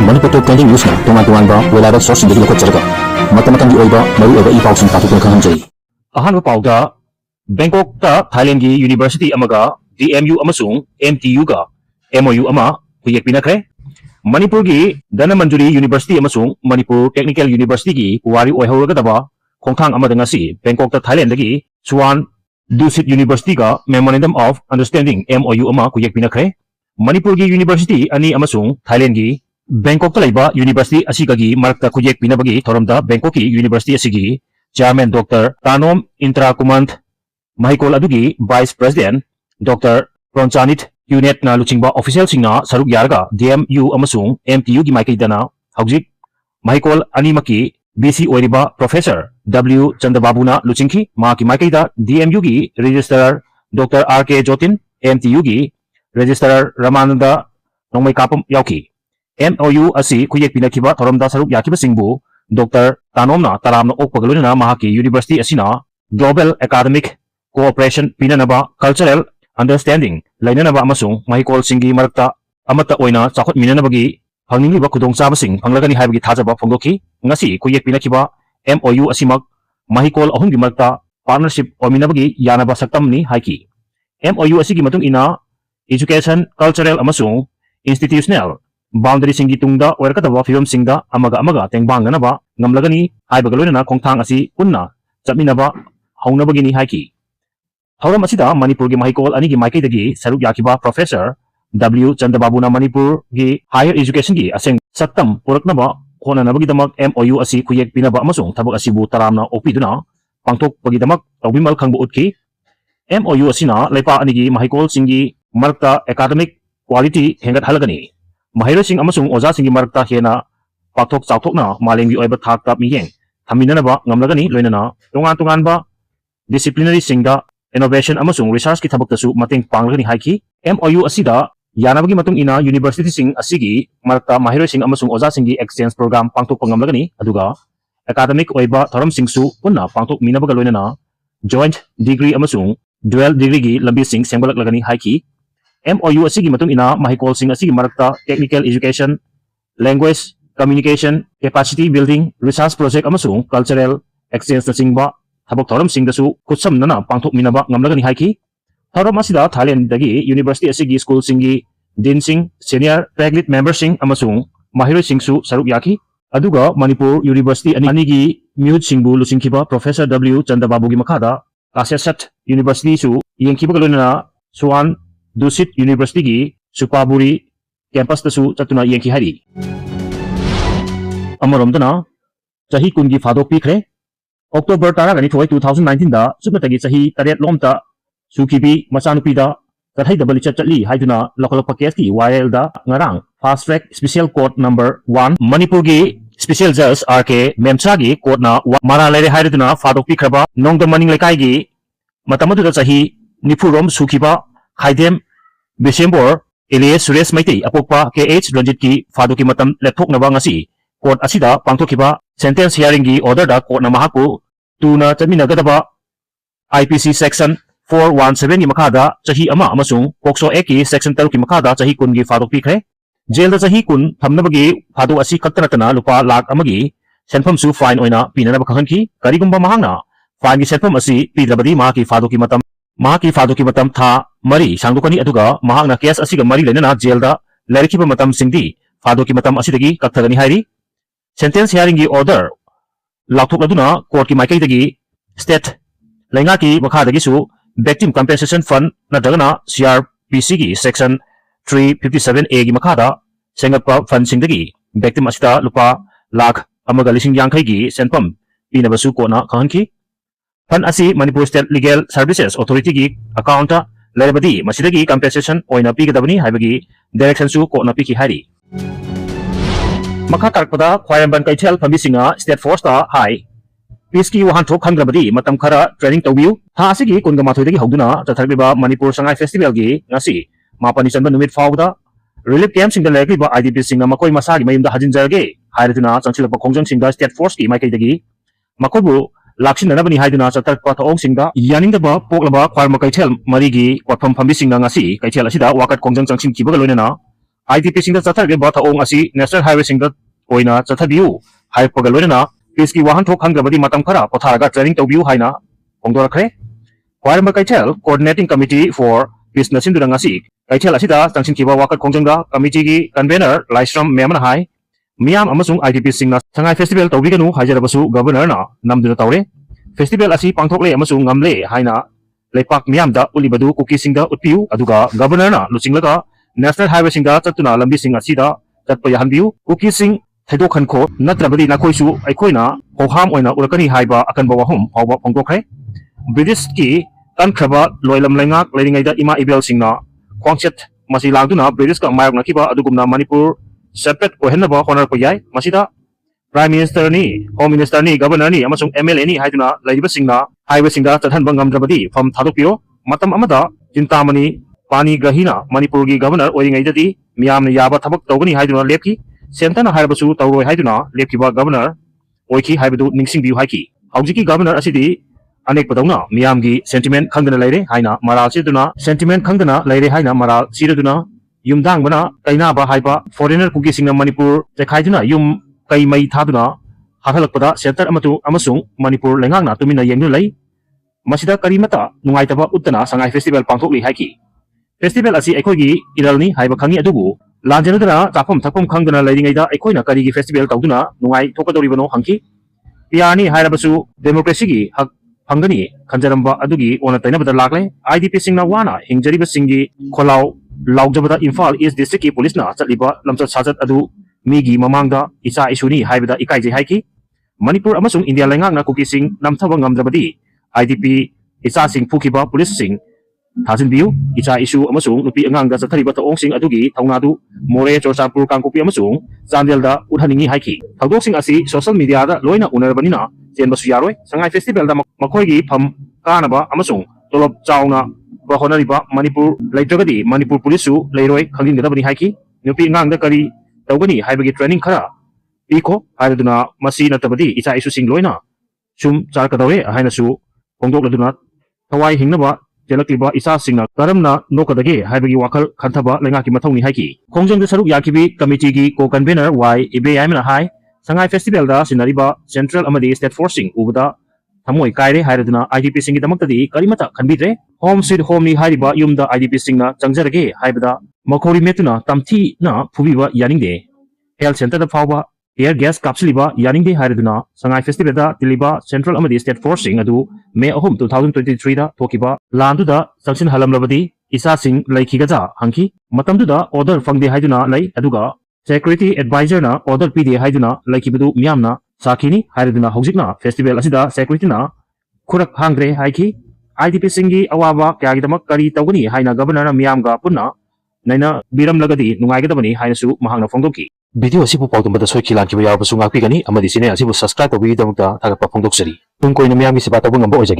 Manipur Top 20 News na tungan-tungan ba wala ba source hindi ko tsarga. Mata-matang di oiba maru oiba ipaw sing tapos kan hanjay. Ahan ba pawda Bangkok ta Thailand gi University amaga DMU amasung MTU ga MoU ama kuyek pinakre. Manipur gi Danamanjuri University amasung Manipur Technical University gi puwari oihawraga daba khongthang amada ngasi Bangkok ta Thailand gi Suan Dusit University ga Memorandum of Understanding MoU ama kuyek pinakre. Manipur gi University ani amasung Thailand gi Bangkok ta laiba University asigagi marakta kuyek pinabagi thoramda Bangkoki University asigi Chairman Dr. Tanom Intrakumant Mahikol adugi Vice President Dr. Pronchanit Unit na luchingba official singna saruk yarga DMU amasung MTU gi maikaidana haujik Mahikol animaki BC oiriba Professor W Chandababuna luchingki ma ki maikaida DMU gi Registrar Dr. RK Jotin MTU gi Registrar Ramananda nongmai kapam yauki MoU asi kuyek pinakiba thoramda saruk yakiba singbu Dr. Tanomna taramna okpagaluna mahaki University asina Global Academic Cooperation pinanaba Cultural Understanding lainanaba amasung mahikol singi marakta amata oina chakot minanabagi hangingiba khudong sabasing phanglagani haibagi thajaba phongdoki ngasi kuyek pinakiba MoU asimak mahikol ahumgi marakta partnership ominabagi yanaba saktamni haiki MoU asigi matung ina education cultural amasung institutional boundary singi tungda oirkadaba film singda amaga tengbangganaba ngamlagani haibagaloina khongthang asi punna chapminaba haunabagini haiki Thoram asida Manipur gi mahikol ani gi maikaidagi saruk yakiba Professor W Chandababuna Manipur gi Higher Education gi aseng saktam puraknaba khonanabagi damak MoU asi kuyek pinaba amasung thabak asibu taramna opiduna pangtok pagi damak tawbimal khangbu utki MoU asina leipa ani gi mahikol singi marakta academic quality hengat halagani Mahira sing amasung oza singi marakta hena paktok chawthokna malemgi oiba thakta miyeng thaminanaba ngamlagani loinana tungan ba disciplinary singda innovation amasung research ki thabaktasu mateng panglagani haiki MoU asida yanabagi matung ina university sing asigi marakta mahira sing amasung oza singi exchange program pangtok pangamlagani aduga academic oiba thoram singsu punna pangtok minabaga loinana joint degree amasung dual degree gi lambi sing sengbalak haiki MoU asigi matung ina mahikol sing asigi marakta technical education, language, communication, capacity building, research project amasung cultural exchange na singba thabak thoram singdasu kutsam nana pangthok minaba ngamlagani haiki thoram asida Thailand dagi University asigi school singi dean sing senior faculty member sing amasung mahiro singsu saruk yaki aduga Manipur University anigi mute singbu lusingkiba Professor W Chandababu gi makada Kasesat University su yengkiba galona Suan Dusit University gi Supaburi campus tasu chatuna yengki hari amaromdana chahi kungi fadok pikre October taragani thoi 2019 da supatagi chahi taret lomta sukibi machanupi da kathai dabali chatli haiduna lokalok case ki YL da ngarang fast track special court number 1 Manipur gi special judge RK Memcha gi court na mara lere haiduna fadok pikraba nongda maning lekai gi matamadu da chahi nipurom sukiba Haidem Besembor Elias Suresh Maitei apokpa KH Ranjit ki fadoki matam lepthoknaba ngasi court asida pangthokiba sentence hearing gi order da court na mahaku tuna chaminagadaba IPC section 417 gi makada chahi ama amasung Pokso Act ki section 3 ki makada chahi kun gi fadok pikre jail da chahi kun thamnabagi fado asi kaktanatana lupa lakh amagi senpham su fine oina pinanaba khangki karigumba mahangna fine gi senpham asi pidrabadi ma ki fadoki matam tha mari sangdukani aduga mahakna case asiga mari lenana jail da larikiba matam singdi fadoki matam asidagi kakthagani hairi sentence hearing gi order lathokladuna court ki maikaidagi state lenga ki makhadagi su victim compensation fund nadagana CRPC gi section 357A gi makhada sengappa fund singdagi victim asida lupa lakh amaga lising yangkhai gi senpam pinabasu kona khanki Fan asi Manipur State Legal Services Authority gi account lerabadi masidagi compensation oina pigadabani haibagi direction su ko na piki hari makha tarpada khwairamban kaithel phambisinga state force ta hai peace ki wahan thok khangrabadi matam khara training tawbiu tha asigi kunga mathoi dagi hogduna chatharbiba Manipur Sangai festival gi ngasi mapani chanba numit fawda relief camp singda lekriba IDP singa makoi masagi mayumda hajinjarge hairatuna changchilapa khongjang singda state force ki maikai dagi makobu Laksin na bani haiduna chatak patong singda yaning da ba poklaba kwarma kaithel marigi kwatpham phambi singa ngasi kaithel asida wakat kongjang changsim kibaga loinana IDP singa chathageba thaong asi national highway singa oina chathabiu haipaga loina peace ki wahan thok hangrabadi matam khara potharaga training tawbiu haina hongdorakre Kwairamba Kaitel coordinating committee for peace nasin durangasi Kaitel asida tangsin kiba wakat khongjangda committee gi convener Laisram Memana hai Miam amasung IDP singna Sangai festival tawbiganu hajarabasu governor na namduna tawre festival asi pangthokle amasung ngamle haina Lepak Miam da ulibadu kuki singda utpiu aduga governor na lucinglaga national highway singda chatuna lambi sing asida chatpa yahanbiu kuki sing thaido khanko natrabadi nakoisu aikoina hoham oina urakani haiba akanba wahum pawba pongtokre British ki tankraba loilam lengak leiringaida ima ibel singna khwangchet masi langduna British ka mayok nakiba adugumna Manipur separate ohenaba honor ko yai masida Prime Minister ni Home Minister ni Governor ni amasung MLA ni haiduna leiba singna highway singda chathanba ngamdrabadi from thadokpiro matam amada Chintamani Pani Grahina Manipur gi Governor oiringaidadi miyamna yaba thabak tawgani haiduna lepki sentana haibasu tawroi haiduna lepkiba Governor oiki haibadu ningsingbiu haiki haujiki Governor asidi anek padawna miyamgi sentiment khangdana leire haina maral siduna sentiment khangdana leire haina maral siraduna yumdang bana kaina ba haiba foreigner kugi singna Manipur tekhaiduna yum kai mai thaduna hathalakpada center amatu amasung Manipur lengangna tumina yengnu lei masida karimata nungaitaba uttana Sangai festival pangthokli haiki festival asi ekhoigi iralni haiba khangi adubu lanjanudana chapom thapom khangdana leiringaida ekhoina karigi festival tawduna nungai thokadoribano hangki piani hairabasu democracy gi hak Hangani Kanjaramba Adugi on a Tainabata Lakle, IDP Singna Wana, Hingjariba Singi, Kolau, Laujabata Infal is district police na Saliba, Lamsa Sazat Adu, Migi, Mamanga, Isa Isuni, Haibada Ikaiji Haiki, Manipur Amasung India Langana Cookie Sing, Namtawangam Drabadi, IDP, Isa Sing Pukiba, Police Sing, Tazin View, Isa Isu Amasung, Lupi Anganga Sataribata Ong Sing Adugi, Taunadu, More Chosapur Kankupi Amasung, Zandelda, Udhaningi Haiki, Tagdoxing Asi, social media, Loina Unerbanina, Jen Basuyaroi, Sangai Festival da Makoigi Pam Kanaba Amasung, Tolop Chauna, Bahonariba, Manipur, Laitragadi, Manipur Polisu, Leroy, Kangin Gadabani Haiki, Nupi Ngang the Kari, Tawani, Haibagi training Kara, Pico, Haiduna, Masi Natabadi, Isa Isu Sing Loina, Sum Charkadawe, Hainasu, Hongdok Laduna, Hawaii Hingnaba, Jelakliba, Isa Singna, Karamna, Nokadage, Haibagi Wakal, Kantaba, Langaki Matoni Haiki, Kongjang the Saruk Yakibi, Committee, Co-Convener, Y, Ibe Yamina High, Sangai Festival da Sinariba Central Amadi State Forcing Ubada Tamoi Kaire Hairaduna IDP Singi Damakadi Karimata Kanbidre Home Sweet Home ni Hariba Yumda IDP Singna Changjarage Haibada Makori Metuna Tamti na Pubiba Yaningde Health Center da Fauba Air Gas Capsuliba Yaningde Hairaduna Sangai Festival da Tiliba Central Amadi State Forcing Adu May 2023 da Tokiba Landu da Sangshin Halam Labadi Isa Sing Laikigaza Hanki Matamdu da Order Fangde Haiduna Lai Aduga Security Advisor na order PD haiduna laikibadu miyamna sakini haiduna hojikna festival asida security na khurak hangre haiki IDP singi awaba kyagidamak kari tawgani haina governor na miyamga punna naina biram lagadi nungaigadabani hainasu mahangna phongdoki video asibu pawdumbada soiki lankiba yawabasu ngakpigani amadi sine asibu subscribe tawbigidamukta thagappa phongdoksari tungkoina miyamgi siba tawba ngamba oijage